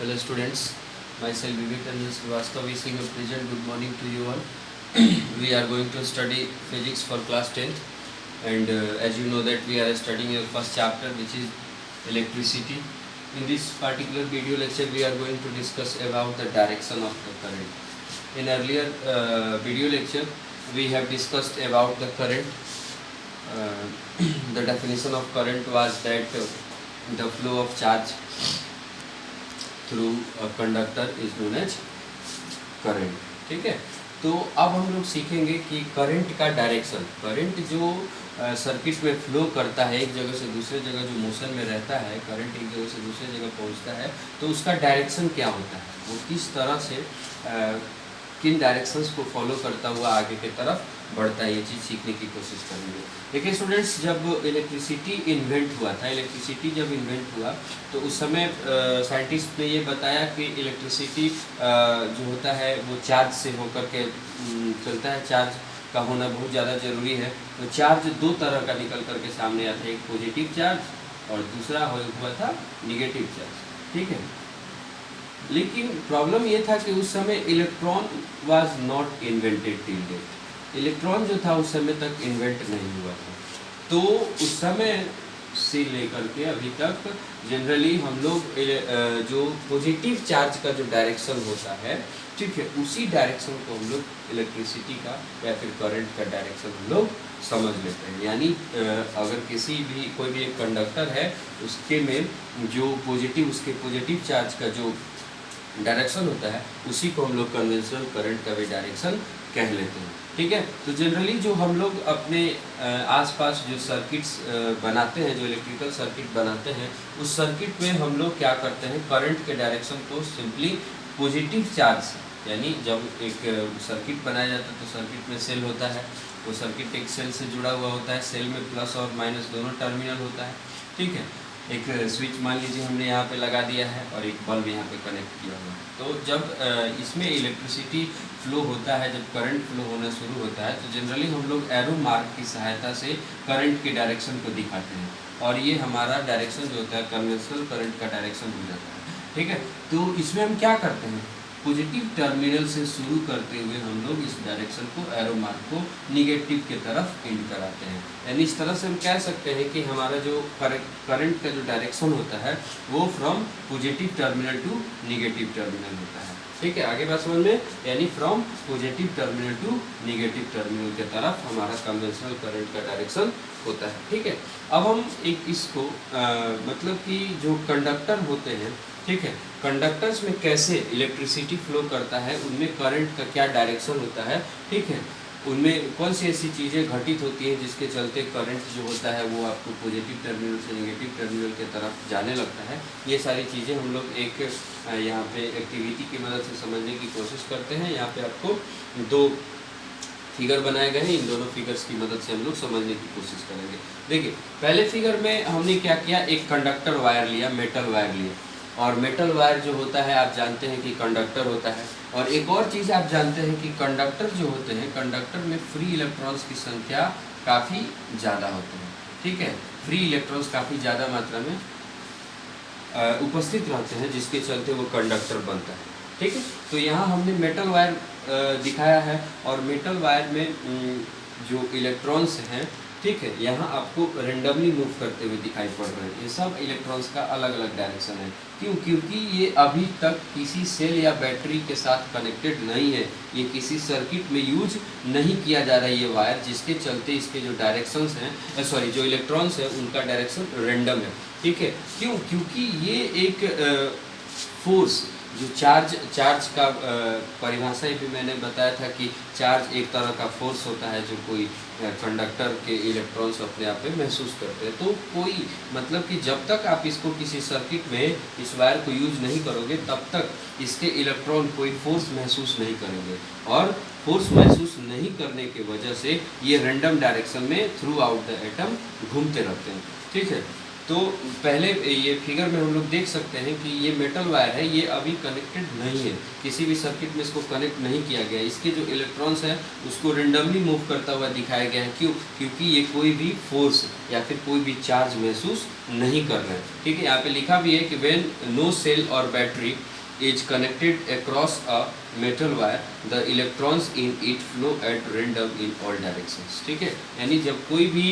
Hello students, myself Vivek Ranjan Srivastava wishing a pleasant good morning to you all. We are going to study physics for class 10th, and as you know that we are studying your first chapter, which is electricity. In this particular video lecture we are going to discuss about the direction of the current. In earlier video lecture we have discussed about the current. The definition of current was that the flow of charge through a conductor is known as current. ठीक है, तो अब हम लोग सीखेंगे कि current का direction, current जो सर्किट में फ्लो करता है एक जगह से दूसरे जगह, जो मोशन में रहता है, करंट एक जगह से दूसरे जगह पहुंचता है, तो उसका डायरेक्शन क्या होता है, वो किस तरह से किन डायरेक्शंस को फॉलो करता हुआ आगे की तरफ बढ़ता है, ये चीज़ सीखने की कोशिश करेंगे। देखिए स्टूडेंट्स, जब इलेक्ट्रिसिटी इन्वेंट हुआ था, इलेक्ट्रिसिटी जब इन्वेंट हुआ तो उस समय साइंटिस्ट ने ये बताया कि इलेक्ट्रिसिटी जो होता है वो चार्ज से होकर के चलता है, चार्ज का होना बहुत ज़्यादा ज़रूरी है। तो चार्ज दो तरह का निकल करके सामने आता है, एक पॉजिटिव चार्ज और दूसरा हुआ था निगेटिव चार्ज। ठीक है, लेकिन प्रॉब्लम ये था कि उस समय electron was not invented till date, electron जो था उस समय तक इन्वेंट नहीं हुआ था। तो उस समय से लेकर के अभी तक जनरली हम लोग जो पॉजिटिव चार्ज का जो डायरेक्शन होता है, ठीक है, उसी डायरेक्शन को हम लोग इलेक्ट्रिसिटी का या फिर करंट का डायरेक्शन हम लोग समझ लेते हैं। यानी अगर किसी भी कोई भी एक कंडक्टर है, उसके में जो पॉजिटिव, उसके पॉजिटिव चार्ज का जो डायरेक्शन होता है उसी को हम लोग कन्वेंशनल करंट का भी डायरेक्शन कह लेते हैं। ठीक है, तो जनरली जो हम लोग अपने आसपास जो सर्किट्स बनाते हैं, जो इलेक्ट्रिकल सर्किट बनाते हैं, उस सर्किट में हम लोग क्या करते हैं, करंट के डायरेक्शन को सिंपली पॉजिटिव चार्ज से, यानी जब एक सर्किट बनाया जाता है तो सर्किट में सेल होता है, वो सर्किट एक सेल से जुड़ा हुआ होता है, सेल में प्लस और माइनस दोनों टर्मिनल होता है। ठीक है, एक स्विच मान लीजिए हमने यहाँ पे लगा दिया है और एक बल्ब यहाँ पे कनेक्ट किया हुआ है। तो जब इसमें इलेक्ट्रिसिटी फ्लो होता है, जब करंट फ्लो होना शुरू होता है, तो जनरली हम लोग एरो मार्क की सहायता से करंट के डायरेक्शन को दिखाते हैं और ये हमारा डायरेक्शन जो होता है कन्वेंशनल करंट का डायरेक्शन हो जाता है। ठीक है, तो इसमें हम क्या करते हैं, पॉजिटिव टर्मिनल से शुरू करते हुए हम लोग इस डायरेक्शन को, एरो मार्क को निगेटिव की तरफ एंड कराते हैं। यानी इस तरह से हम कह सकते हैं कि हमारा जो करंट का जो डायरेक्शन होता है वो from positive terminal to negative terminal होता है। ठीक है, आगे बात समझ में, यानी from positive terminal to negative terminal की तरफ हमारा कन्वेंशनल करंट का डायरेक्शन होता है। ठीक है, अब हम एक इसको मतलब कि जो कंडक्टर होते हैं, ठीक है, कंडक्टर्स में कैसे इलेक्ट्रिसिटी फ्लो करता है, उनमें करंट का क्या डायरेक्शन होता है, ठीक है, उनमें कौन सी ऐसी चीज़ें घटित होती हैं जिसके चलते करंट जो होता है वो आपको पॉजिटिव टर्मिनल से नेगेटिव टर्मिनल की तरफ जाने लगता है। ये सारी चीज़ें हम लोग एक यहाँ पे एक्टिविटी की मदद से समझने की कोशिश करते हैं। यहाँ पे आपको दो फिगर बनाए गए हैं, इन दोनों फिगर्स की मदद से हम लोग समझने की कोशिश करेंगे। देखिए पहले फिगर में हमने क्या किया, एक कंडक्टर वायर लिया, मेटल वायर लिया, और मेटल वायर जो होता है आप जानते हैं कि कंडक्टर होता है। और एक और चीज़ आप जानते हैं कि कंडक्टर जो होते हैं, कंडक्टर में फ्री इलेक्ट्रॉन्स की संख्या काफ़ी ज़्यादा होती है। ठीक है, फ्री इलेक्ट्रॉन्स काफ़ी ज़्यादा मात्रा में उपस्थित रहते हैं, जिसके चलते वो कंडक्टर बनता है। ठीक है, तो यहाँ हमने मेटल वायर दिखाया है और मेटल वायर में जो इलेक्ट्रॉन्स हैं, ठीक है, यहाँ आपको रेंडमली मूव करते हुए दिखाई पड़ रहे हैं। ये सब इलेक्ट्रॉन्स का अलग अलग डायरेक्शन है। क्यों? क्योंकि ये अभी तक किसी सेल या बैटरी के साथ कनेक्टेड नहीं है, ये किसी सर्किट में यूज नहीं किया जा रहा है ये वायर, जिसके चलते इसके जो डायरेक्शंस हैं, जो इलेक्ट्रॉन्स हैं उनका डायरेक्शन रेंडम है। ठीक है, क्यों? क्योंकि ये एक फोर्स जो चार्ज का परिभाषा भी मैंने बताया था कि चार्ज एक तरह का फोर्स होता है जो कोई कंडक्टर के इलेक्ट्रॉन्स अपने आप में महसूस करते हैं। तो कोई मतलब कि जब तक आप इसको किसी सर्किट में इस वायर को यूज नहीं करोगे तब तक इसके इलेक्ट्रॉन कोई फोर्स महसूस नहीं करेंगे, और फोर्स महसूस नहीं करने की वजह से ये रैंडम डायरेक्शन में थ्रू आउट द एटम घूमते रहते हैं। ठीक है, तो पहले ये फिगर में हम लोग देख सकते हैं कि ये मेटल वायर है, ये अभी कनेक्टेड नहीं है, किसी भी सर्किट में इसको कनेक्ट नहीं किया गया। इसके जो इलेक्ट्रॉन्स हैं उसको रेंडमली मूव करता हुआ दिखाया गया है। क्यों? क्योंकि ये कोई भी फोर्स या फिर कोई भी चार्ज महसूस नहीं कर रहे हैं। ठीक है, यहाँ पे लिखा भी है कि व्हेन नो सेल और battery is connected across a metal wire, the electrons in it flow at random in all directions। ठीक है, यानी जब कोई भी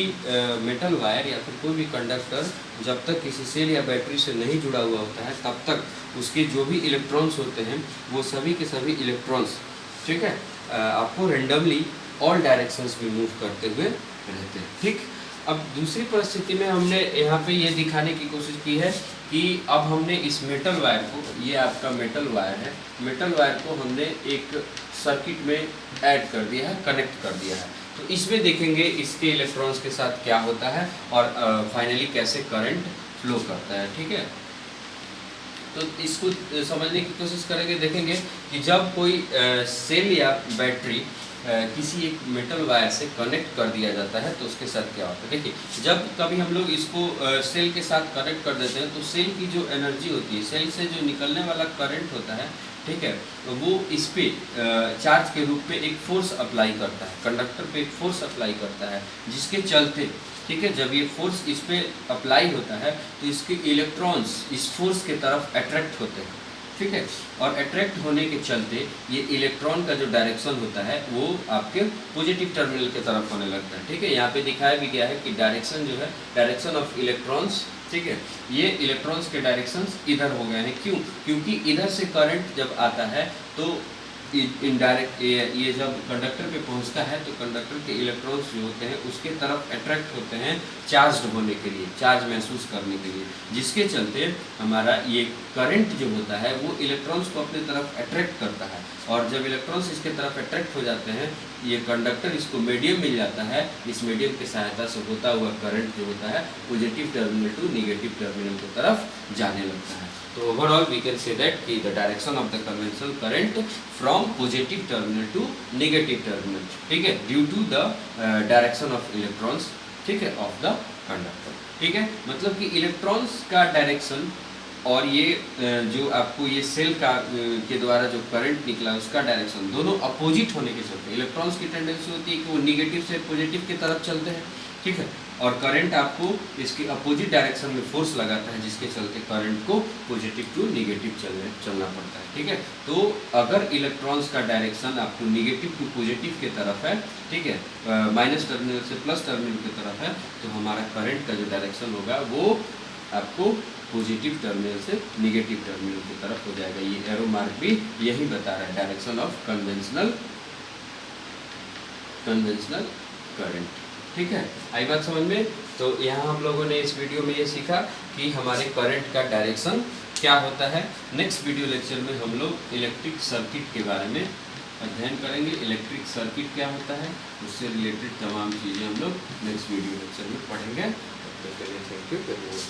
मेटल वायर या फिर कोई भी कंडक्टर जब तक किसी सेल या बैटरी से नहीं जुड़ा हुआ होता है तब तक उसके जो भी इलेक्ट्रॉन्स होते हैं वो सभी के सभी इलेक्ट्रॉन्स, ठीक है, आपको रेंडमली ऑल डायरेक्शंस में मूव करते हुए रहते हैं। ठीक, अब दूसरी परिस्थिति में हमने यहाँ पे ये दिखाने की कोशिश की है कि अब हमने इस मेटल वायर को, ये आपका मेटल वायर है, मेटल वायर को हमने एक सर्किट में ऐड कर दिया है, कनेक्ट कर दिया है। तो इसमें देखेंगे इसके इलेक्ट्रॉन्स के साथ क्या होता है और फाइनली कैसे करंट फ्लो करता है। ठीक है, तो इसको समझने की कोशिश करेंगे, देखेंगे कि जब कोई सेल या बैटरी किसी एक मेटल वायर से कनेक्ट कर दिया जाता है तो उसके साथ क्या होता है। देखिए, जब कभी हम लोग इसको सेल के साथ कनेक्ट कर देते हैं तो सेल की जो एनर्जी होती है, सेल से जो निकलने वाला करंट होता है, ठीक है, वो इस पे चार्ज के रूप में एक फोर्स अप्लाई करता है, कंडक्टर पे एक फोर्स अप्लाई करता है, जिसके चलते, ठीक है, जब ये फोर्स इस पे अप्लाई होता है तो इसके इलेक्ट्रॉन्स इस फोर्स के तरफ अट्रैक्ट होते हैं। ठीक है, और अट्रैक्ट होने के चलते ये इलेक्ट्रॉन का जो डायरेक्शन होता है वो आपके पॉजिटिव टर्मिनल की तरफ होने लगता है। ठीक है, यहाँ पे दिखाया भी गया है कि डायरेक्शन जो है, डायरेक्शन ऑफ इलेक्ट्रॉन्स, ठीक है, ये इलेक्ट्रॉन्स के डायरेक्शंस इधर हो गए हैं। क्यों? क्योंकि इधर से करंट जब आता है तो इनडायरेक्ट ये जब कंडक्टर पे पहुंचता है तो कंडक्टर के इलेक्ट्रॉन्स जो होते हैं उसके तरफ अट्रैक्ट होते हैं चार्ज्ड होने के लिए, चार्ज महसूस करने के लिए, जिसके चलते हमारा ये करंट जो होता है वो इलेक्ट्रॉन्स को अपने तरफ अट्रैक्ट करता है। और जब इलेक्ट्रॉन्स इसके तरफ अट्रैक्ट हो जाते हैं, ये कंडक्टर इसको मीडियम मिल जाता है, इस मीडियम की सहायता से होता हुआ करंट जो होता है positive terminal to negative terminal की तरफ जाने लगता है। तो overall we can say that कि the direction of the conventional current from positive terminal to negative terminal, ठीक है, due to the direction of electrons, ठीक है, ऑफ द कंडक्टर। ठीक है, मतलब कि इलेक्ट्रॉन्स का डायरेक्शन और ये जो आपको ये सेल का के द्वारा जो करंट निकला उसका डायरेक्शन दोनों अपोजिट होने के चलते, इलेक्ट्रॉन्स की टेंडेंसी होती है कि वो निगेटिव से पॉजिटिव की तरफ चलते हैं। ठीक है, और करंट आपको इसके अपोजिट डायरेक्शन में फोर्स लगाता है, जिसके चलते करंट को पॉजिटिव टू नेगेटिव चलना पड़ता है। ठीक है, तो अगर इलेक्ट्रॉन्स का डायरेक्शन आपको नेगेटिव टू पॉजिटिव की तरफ है, ठीक है, माइनस टर्मिनल से प्लस टर्मिनल की तरफ है, तो हमारा करंट का जो डायरेक्शन होगा वो आपको पॉजिटिव टर्मिनल से नेगेटिव टर्मिनल की तरफ हो जाएगा। ये एरो मार्क भी यही बता रहा है, डायरेक्शन ऑफ कन्वेंशनल करंट। ठीक है, आई बात समझ में? तो यहाँ हम लोगों ने इस वीडियो में ये सीखा कि हमारे करंट का डायरेक्शन क्या होता है। नेक्स्ट वीडियो लेक्चर में हम लोग इलेक्ट्रिक सर्किट के बारे में अध्ययन करेंगे। इलेक्ट्रिक सर्किट क्या होता है, उससे रिलेटेड तमाम चीज़ें हम लोग नेक्स्ट वीडियो लेक्चर में पढ़ेंगे। तब तक के लिए थैंक यू वेरी मच।